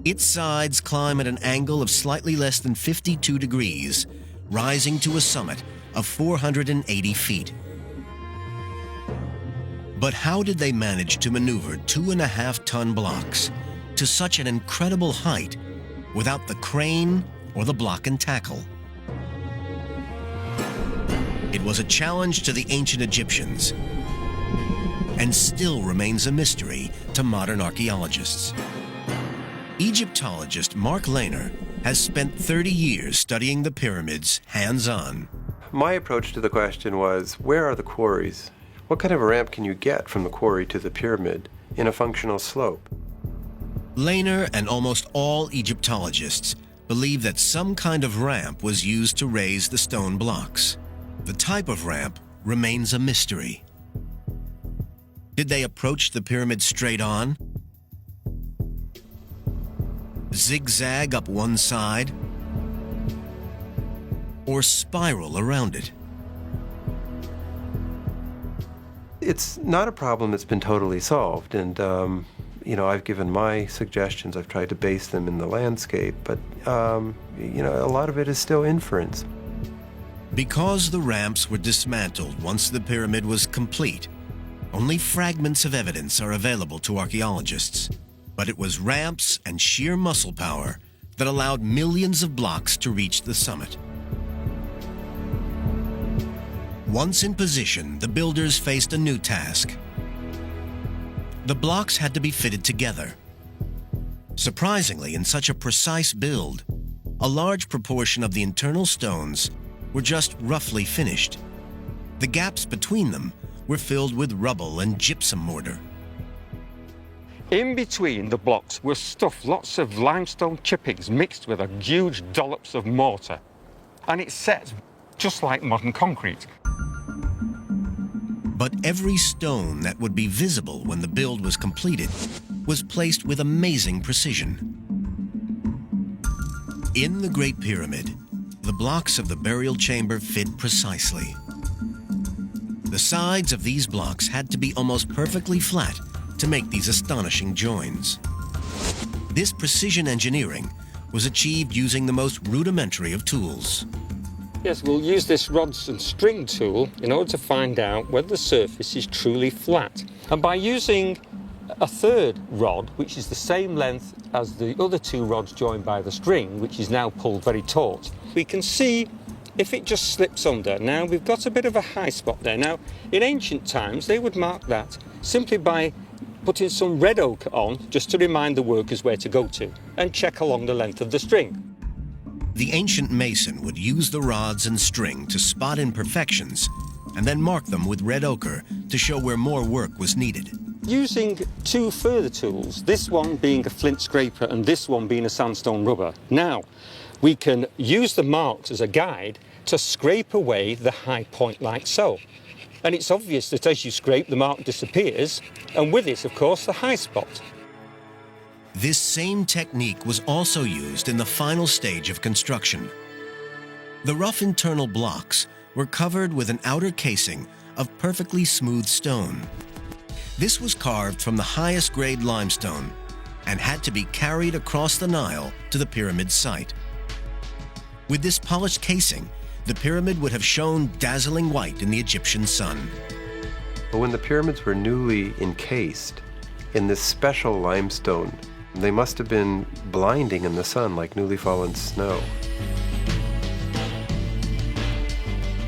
Its sides climb at an angle of slightly less than 52 degrees, rising to a summit of 480 feet. But how did they manage to maneuver 2.5-ton blocks to such an incredible height without the crane or the block and tackle? It was a challenge to the ancient Egyptians and still remains a mystery to modern archaeologists. Egyptologist Mark Lehner has spent 30 years studying the pyramids hands-on. My approach to the question was, where are the quarries? What kind of a ramp can you get from the quarry to the pyramid in a functional slope? Lehner and almost all Egyptologists believe that some kind of ramp was used to raise the stone blocks. The type of ramp remains a mystery. Did they approach the pyramid straight on? Zigzag up one side? Or spiral around it? It's not a problem that's been totally solved, and I've given my suggestions. I've tried to base them in the landscape, but a lot of it is still inference. Because the ramps were dismantled once the pyramid was complete, only fragments of evidence are available to archaeologists. But it was ramps and sheer muscle power that allowed millions of blocks to reach the summit. Once in position, the builders faced a new task. The blocks had to be fitted together. Surprisingly, in such a precise build, a large proportion of the internal stones were just roughly finished. The gaps between them were filled with rubble and gypsum mortar. In between the blocks were stuffed lots of limestone chippings mixed with a huge dollops of mortar. And it set just like modern concrete. But every stone that would be visible when the build was completed was placed with amazing precision. In the Great Pyramid, the blocks of the burial chamber fit precisely. The sides of these blocks had to be almost perfectly flat to make these astonishing joins. This precision engineering was achieved using the most rudimentary of tools. Yes, we'll use this rods and string tool in order to find out whether the surface is truly flat. And by using a third rod, which is the same length as the other two rods joined by the string, which is now pulled very taut, we can see if it just slips under. Now, we've got a bit of a high spot there. Now, in ancient times, they would mark that simply by putting some red ochre on, just to remind the workers where to go to, and check along the length of the string. The ancient mason would use the rods and string to spot imperfections and then mark them with red ochre to show where more work was needed. Using two further tools, this one being a flint scraper and this one being a sandstone rubber, now we can use the marks as a guide to scrape away the high point like so. And it's obvious that as you scrape, the mark disappears, and with it, of course, the high spot. This same technique was also used in the final stage of construction. The rough internal blocks were covered with an outer casing of perfectly smooth stone. This was carved from the highest grade limestone and had to be carried across the Nile to the pyramid site. With this polished casing, the pyramid would have shone dazzling white in the Egyptian sun. But when the pyramids were newly encased in this special limestone, they must have been blinding in the sun like newly fallen snow.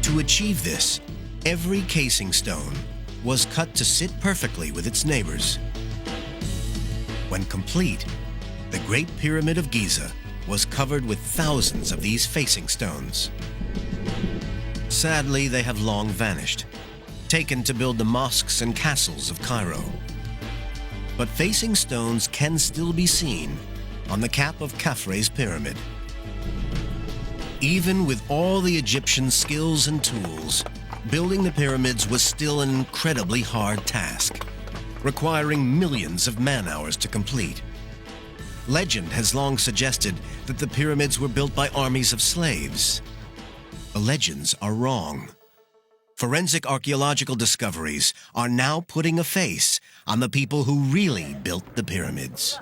To achieve this, every casing stone was cut to sit perfectly with its neighbors. When complete, the Great Pyramid of Giza was covered with thousands of these facing stones. Sadly, they have long vanished, taken to build the mosques and castles of Cairo. But facing stones can still be seen on the cap of Khafre's pyramid. Even with all the Egyptian skills and tools, building the pyramids was still an incredibly hard task, requiring millions of man-hours to complete. Legend has long suggested that the pyramids were built by armies of slaves. The legends are wrong. Forensic archaeological discoveries are now putting a face on the people who really built the pyramids.